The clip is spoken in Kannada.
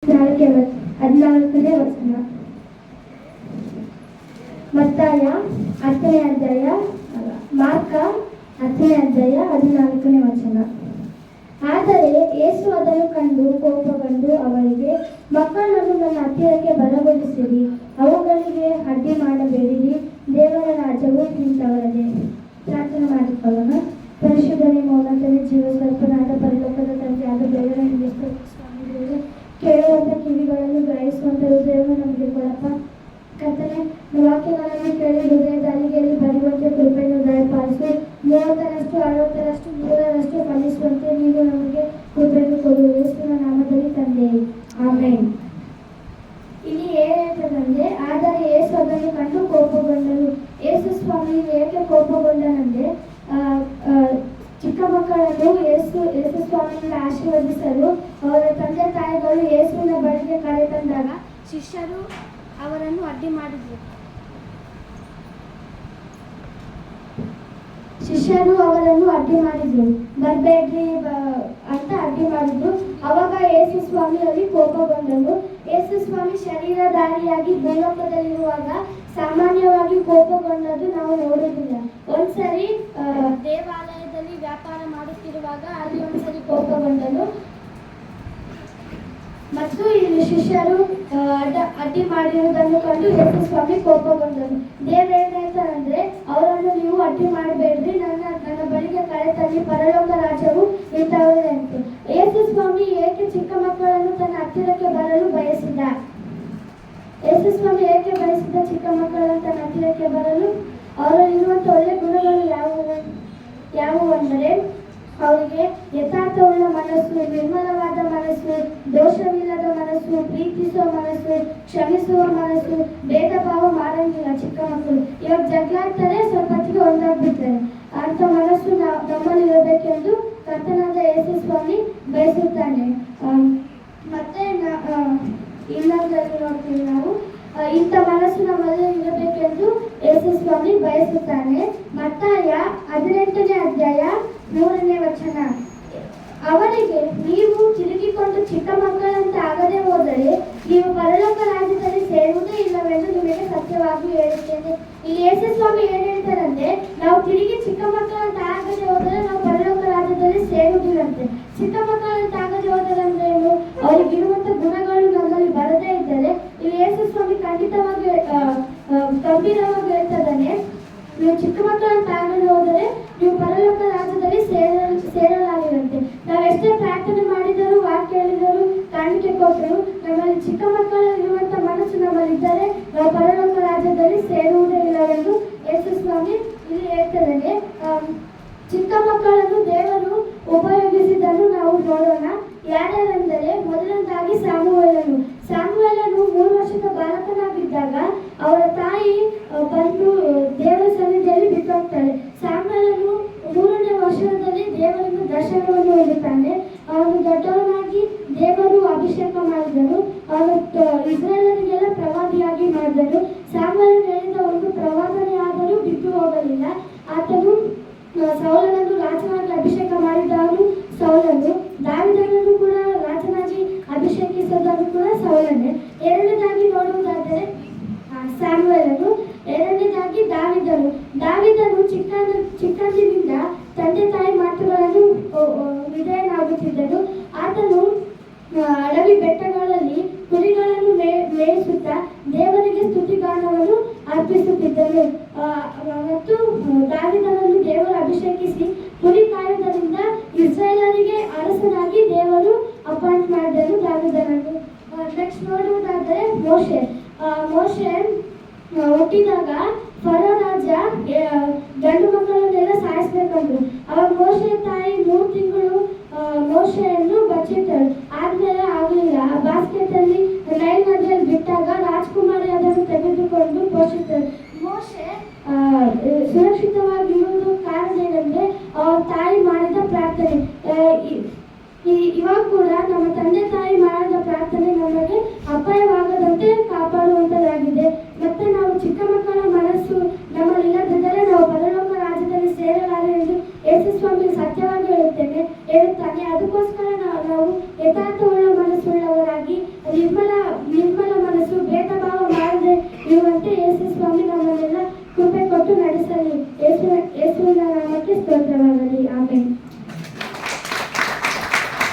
14ನೇ ವಚನ. ಮತ್ತಾಯ 10ನೇ ಅಧ್ಯಾಯ, ಮಾರ್ಕ 10ನೇ ಅಧ್ಯಾಯ 14ನೇ ವಚನ. ಆದರೆ ಯೇಸು ಅದನ್ನು ಕಂಡು ಕೋಪಗೊಂಡು ಅವರಿಗೆ, ಮಕ್ಕಳನ್ನು ನನ್ನ ಹತ್ತಿರಕ್ಕೆ ಬರಗೊಳಿಸಿರಿ, ಅವುಗಳಿಗೆ ಅಡ್ಡಿ ಮಾಡಬೇಡಿರಿ, ದೇವರ ರಾಜ್ಯವು ಇಂಥವರದೇ. ಪ್ರಾರ್ಥನೆ ಮಾಡಿಕೊಳ್ಳೋಣ. ಪರಿಶುದ್ಧನೇ, ಮೌನತನೇ, ಜೀವ ಸ್ವಲ್ಪನಾದ ಪರಲೋಕದ ತಂದೆಯಾದ ದೇವರ ಸ್ವಾಮಿಗಳು, ಕೇಳುವಂಥ ಕಿವಿಗಳನ್ನು ಗ್ರಹಿಸುವಂಥ ಹೃದಯವನ್ನು ನಮಗೆ ಕೊಡಪ್ಪ. ಕರ್ತನೆ, ವಾಕ್ಯಗಳನ್ನು ಕೇಳಿ ಹೃದಯದ ಅಲಿಗೆಯಲ್ಲಿ ಬರೆಯುವಂತೆ ಕೃಪೆಯನ್ನು ದಯಪಾಲಿಸಿ 30ರಷ್ಟು 60ರಷ್ಟು 100ರಷ್ಟು ಫಲಿಸುವಂತೆ ನೀನು ನಮಗೆ ಕೃಪೆಯನ್ನು ಕೊಡು. ಯೇಸುವಿನ ನಾಮದಲ್ಲಿ ತಂದೆ, ಆಮೆನ್. ಇಲ್ಲಿ ಏನಾಯ್ತದಂದ್ರೆ, ಆದರೆ ಯೇಸು ಅದನ್ನು ಕಂಡು ಕೋಪಗೊಂಡನು. ಯೇಸು ಸ್ವಾಮಿ ಏಕೆ ಕೋಪಗೊಂಡನಂದ್ರೆ, ಚಿಕ್ಕ ಮಕ್ಕಳನ್ನು ಯೇಸು ಸ್ವಾಮಿಯಿಂದ ಆಶೀರ್ವದಿಸಲು ಅವರ ತಂದೆ ತಾಯಿಗಳು ಯೇಸುವಿನ ಬಳಿಗೆ ಕರೆತಂದಾಗ ಶಿಷ್ಯರು ಅವರನ್ನು ಅಡ್ಡಿ ಮಾಡಿದ್ರು. ಬರಬೇಡ್ರಿ ಅಂತ ಅಡ್ಡಿ ಮಾಡಿದ್ರು. ಅವಾಗ ಯೇಸು ಸ್ವಾಮಿ ಅಲ್ಲಿ ಕೋಪಗೊಂಡನು. ಯೇಸು ಸ್ವಾಮಿ ಶರೀರಧಾರಿಯಾಗಿ ಭೂಲೋಕದಲ್ಲಿರುವಾಗ ಸಾಮಾನ್ಯವಾಗಿ ಕೋಪಗೊಂಡದ್ದು ನಾವು ನೋಡುವುದಿಲ್ಲ. ಒಂದ್ಸರಿ ದೇವಾಲಯದಲ್ಲಿ ವ್ಯಾಪಾರ ಮಾಡುತ್ತಿರುವಾಗ ಅಲ್ಲಿ ಒಂದ್ಸರಿ ಕೋಪಗೊಂಡನು. ಮತ್ತು ಇಲ್ಲಿ ಶಿಷ್ಯರು ಅಡ್ಡಿ ಮಾಡಿರುವುದನ್ನು ಕಂಡು ಯೇಸು ಸ್ವಾಮಿ ಕೋಪಗೊಂಡನು. ದೇವರು ಏನಾಯ್ತಾರಂದ್ರೆ, ಅವರನ್ನು ನೀವು ಅಡ್ಡಿ ಮಾಡಬೇಡ್ರಿ, ನನ್ನ ಬಳಿಗೆ ಕರೆತನ್ನಿ, ಪರಲೋಕ ರಾಜ್ಯವು ಇಂಥವರೇ ಅಂತ. ಯೇಸು ಸ್ವಾಮಿ ಏಕೆ ಚಿಕ್ಕ ಮಕ್ಕಳನ್ನು ತನ್ನ ಹತ್ತಿರಕ್ಕೆ ಬರಲು ಬಯಸಿದ? ಯೇಸು ಸ್ವಾಮಿ ಏಕೆ ಬಯಸಿದ ಚಿಕ್ಕ ಮಕ್ಕಳನ್ನು ತನ್ನ ಹತ್ತಿರಕ್ಕೆ ಬರಲು? ಅವರಲ್ಲಿರುವಂಥ ಒಳ್ಳೆ ಗುಣಗಳು ಯಾವುವು ಅಂದರೆ, ಅವರಿಗೆ ಯಥಾರ್ಥವುಳ್ಳ ಮನಸ್ಸು, ನಿರ್ಮಲವಾದ ಮನಸ್ಸು, ದೋಷವಿಲ್ಲದ ಮನಸ್ಸು, ಪ್ರೀತಿಸುವ ಮನಸ್ಸು, ಕ್ಷಮಿಸುವ ಮನಸ್ಸು, ಭೇದ ಭಾವ ಮಾಡಂಗಿಲ್ಲ ಚಿಕ್ಕ ಮಕ್ಕಳು. ಇವಾಗ ಜಗಳಾಡ್ತಾರೆ, ಸ್ವಲ್ಪ ಹೊತ್ತಿಗೆ ಒಂದಾಗ್ಬಿಡ್ತಾರೆ. ಅಂಥ ಮನಸ್ಸು ನಮ್ಮಲ್ಲಿ ಇರಬೇಕೆಂದು ಕರ್ತನಾದ ಯೇಸು ಸ್ವಾಮಿ ಬಯಸುತ್ತಾನೆ. ಮತ್ತೆ ಇನ್ನೊಂದರಲ್ಲಿ ನೋಡ್ತೀವಿ ನಾವು, ಇಂಥ ಮನಸ್ಸು ನಮ್ಮಲ್ಲಿ ಇರಬೇಕೆಂದು ಯೇಸು ಸ್ವಾಮಿ ಬಯಸುತ್ತಾನೆ. ಮತ್ತಾಯ 18ನೇ ಅಧ್ಯಾಯ 3ನೇ ವಚನ. ಅವರಿಗೆ, ನೀವು ತಿರುಗಿಕೊಂಡು ಚಿಕ್ಕ ಮಕ್ಕಳಂತೆ ಆಗದೆ ಹೋದರೆ ನೀವು ಪರಲೋಕ ರಾಜ್ಯದಲ್ಲಿ ಸೇರುವುದೇ ಇಲ್ಲವೆಂದು ನಿಮಗೆ ಸತ್ಯವಾಗಿ ಹೇಳುತ್ತೇನೆ. ಇಲ್ಲಿ ಯೇಸು ಸ್ವಾಮಿ ಏನ್ ಹೇಳ್ತಾರಂದ್ರೆ, ನಾವು ತಿರುಗಿ ಚಿಕ್ಕ ಮಕ್ಕಳಂತ ಆಗದೆ ಹೋದರೆ ನಾವು ಪರಲೋಕ ರಾಜ್ಯದಲ್ಲಿ ಸೇರುವುದಿಲ್ಲಂತೆ. ಚಿಕ್ಕ ಮಕ್ಕಳಂತ ಆಗದೆ ಹೋದರಂದ್ರೆ ಏನು? ಅವರಿಗಿರುವಂತ ಗುಣಗಳು ನಮ್ಮಲ್ಲಿ ಬರದೇ ಇದ್ದರೆ ಇಲ್ಲಿ ಯೇಸು ಸ್ವಾಮಿ ಖಂಡಿತವಾಗಿ ಗಂಭೀರವಾಗಿ ಹೇಳ್ತದಾನೆ, ನೀವು ಚಿಕ್ಕ ಮಕ್ಕಳಂತ ಆಗದೆ ಹೋದರೆ ನೀವು ಪರಲೋಕ ರಾಜ್ಯದಲ್ಲಿ ಸೇರಲಾಗಿರಂತೆ. ನಾವೆಷ್ಟೇ ಪ್ರಾರ್ಥನೆ ಮಾಡಿದರೂ, ವಾಕ್ಯ ಹೇಳಿದರೂ, ಕಾಣಿಕೆ ಕೊಟ್ಟರು, ನಮ್ಮಲ್ಲಿ ಚಿಕ್ಕ ಮಕ್ಕಳಲ್ಲಿರುವಂಥ ಮನಸ್ಸು ನಮ್ಮಲ್ಲಿದ್ದರೆ ನಾವು ಪರಲೋಕ ರಾಜ್ಯದಲ್ಲಿ ಸೇರುವುದೇ ಇಲ್ಲವೆಂದು ಯೇಸು ಸ್ವಾಮಿ ಇಲ್ಲಿ ಹೇಳ್ತಿದ್ದಾನೆ. ಚಿಕ್ಕ ಮಕ್ಕಳನ್ನು ದೇವರು ಉಪಯೋಗಿಸಿದ್ದನ್ನು ನಾವು ನೋಡೋಣ. ಯಾರ್ಯಾರೆಂದರೆ, ಮೊದಲನೇದಾಗಿ ಸಾಮುವೇಲನು 3 ವರ್ಷದ ಬಾಲಕನಾಗಿದ್ದಾಗ ಅವರ ತಾಯಿ ಬಂದು ದೇವರ ಸನ್ನಿಧಿಯಲ್ಲಿ ಬಿಟ್ಟೋಗ್ತಾಳೆ. ಸಾಮುವೇಲನು 3ನೇ ವರ್ಷದಲ್ಲಿ ದೇವರಿಂದ ದರ್ಶನವನ್ನು ಹೊಂದುತ್ತಾನೆ. ಅವನು ದೊಡ್ಡವನಾಗಿ ದೇವರು ಅಭಿಷೇಕ ಮಾಡಿದನು. ಅವನು ಇಸ್ರಾಯೇಲರಿಗೆಲ್ಲ ಪ್ರವಾದಿಯಾಗಿ ಮಾಡಿದನು. ಸಾಮುವೇಲನು ಹೇಳಿದ ಒಂದು ಪ್ರವಾದನೆ ಆದರೂ ಬಿಟ್ಟು ಹೋಗಲಿಲ್ಲ. ಆತನು ಸೌಲನನ್ನು ರಾಜನಾಗಿ ಅಭಿಷೇಕ ಮಾಡಿದವನು ಸೌಲನು. ದಾವೀದನನ್ನು ಕೂಡ ರಾಜನಾಗಿ ಅಭಿಷೇಕಿಸಿದವನು ಕೂಡ ಸೌಲನೇ. ಎರಡನೇದಾಗಿ ನೋಡುವುದಾದರೆ ಸಾಮುವೇಲನು, ಎರಡನೇದಾಗಿ ದಾವೀದನು ಚಿಕ್ಕಂದಿನಿಂದ ತಂದೆ ತಾಯಿ ಮಾತುಗಳನ್ನು ವಿಧೇಯನಾಗುತ್ತಿದ್ದನು. ಆತನು ಅಡವಿ ಬೆಟ್ಟಗಳಲ್ಲಿ ಕುರಿಗಳನ್ನು ಮೇಯಿಸುತ್ತಾ ದೇವರಿಗೆ ಸ್ತುತಿಗಾನವನ್ನು ಅರ್ಪಿಸುತ್ತಿದ್ದನು. ಮತ್ತು ದಾವೀದನನ್ನು ದೇವರು ಅಭಿಷೇಕಿಸಿ ಕುರಿ ಕಾಯುವುದರಿಂದ ಇಸ್ರಾಯೇಲರಿಗೆ ಅರಸನಾಗಿ ದೇವರು ಅಪಾಯಿಂಟ್ ಮಾಡಿದನು ದಾವೀದನನ್ನು. ನೆಕ್ಸ್ಟ್ ನೋಡುವುದಾದರೆ ಮೋಶೆ ಹುಟ್ಟಿದಾಗ ಫರೋ ರಾಜ ಗಂಡು ಮಕ್ಕಳನ್ನೆಲ್ಲ ಸಾಯಿಸ್ಬೇಕಂದ್ರು. ಅವಾಗ ಮೋಶೆ ತಾಯಿ 3 ತಿಂಗಳು ಮೋಶೆಯನ್ನು ಬಚ್ಚಿಟ್ಟಳು. ಆದ್ಮೇಲೆ ಆ